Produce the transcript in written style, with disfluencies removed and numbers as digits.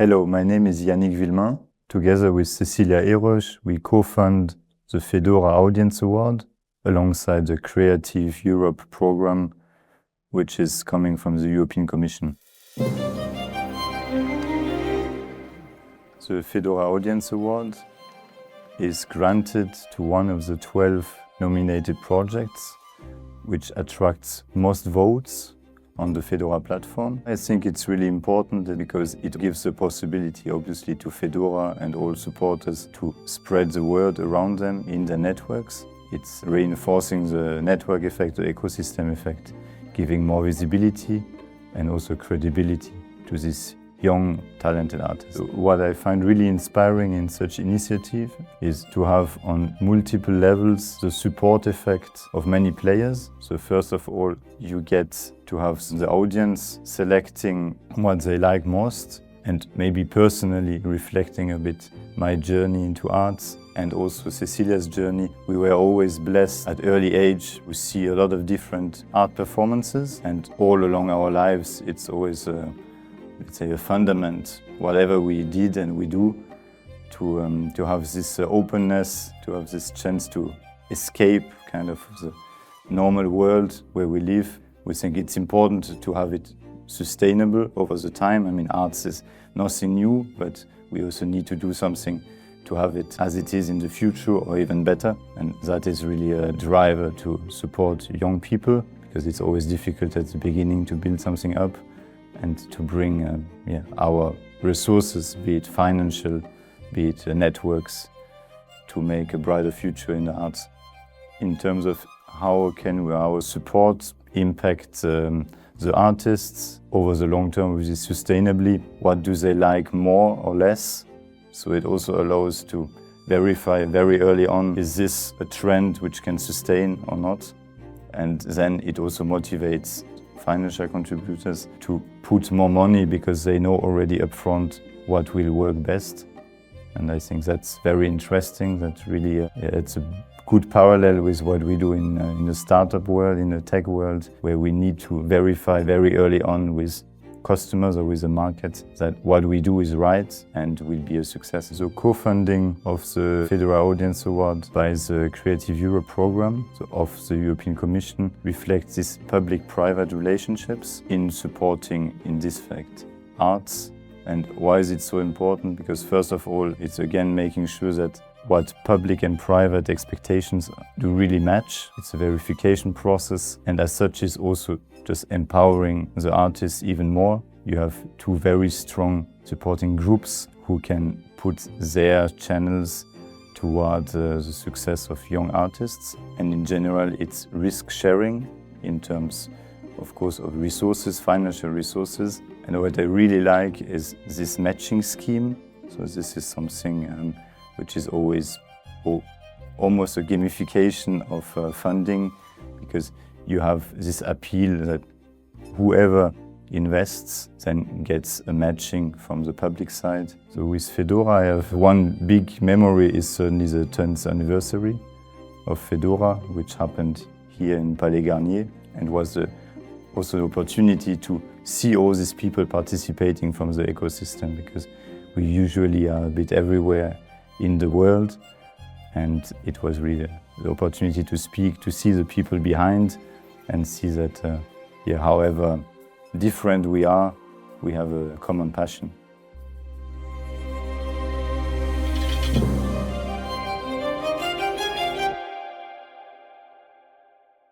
Hello, my name is Yannick Willemin. Together with Cecilia Erös, we co-fund the FEDORA Audience Award alongside the Creative Europe program, which is coming from the European Commission. The FEDORA Audience Award is granted to one of the 12 nominated projects, which attracts most votes on the FEDORA platform. I think it's really important because it gives the possibility, obviously, to FEDORA and all supporters to spread the word around them in their networks. It's reinforcing the network effect, the ecosystem effect, giving more visibility and also credibility to this young, talented artists. What I find really inspiring in such initiative is to have on multiple levels the support effect of many players. So first of all, you get to have the audience selecting what they like most and maybe personally reflecting a bit my journey into arts and also Cecilia's journey. We were always blessed at early age. We see a lot of different art performances, and all along our lives it's always let's say a fundament, whatever we did and we do, to have this openness, to have this chance to escape kind of the normal world where we live. We think it's important to have it sustainable over the time. I mean, arts is nothing new, but we also need to do something to have it as it is in the future or even better. And that is really a driver to support young people, because it's always difficult at the beginning to build something up and to bring our resources, be it financial, be it networks, to make a brighter future in the arts. In terms of how can our support impact the artists over the long term, with this sustainably, what do they like more or less? So it also allows to verify very early on, is this a trend which can sustain or not? And then it also motivates financial contributors to put more money because they know already upfront what will work best. And I think that's very interesting. That really it's a good parallel with what we do in the startup world, in the tech world, where we need to verify very early on with customers or with the market that what we do is right and will be a success. So co-funding of the FEDORA Audience Award by the Creative Europe program of the European Commission reflects these public-private relationships in supporting, in this fact, arts. And why is it so important? Because first of all, it's again making sure that what public and private expectations do really match. It's a verification process, and as such is also just empowering the artists even more. You have two very strong supporting groups who can put their channels toward the success of young artists. And in general, it's risk sharing in terms, of course, of resources, financial resources. And what I really like is this matching scheme. So this is something which is always almost a gamification of funding, because you have this appeal that whoever invests then gets a matching from the public side. So with FEDORA, I have one big memory is certainly the 10th anniversary of FEDORA, which happened here in Palais Garnier, and was also the opportunity to see all these people participating from the ecosystem, because we usually are a bit everywhere in the world, and it was really the opportunity to speak, to see the people behind, and see that however different we are, we have a common passion.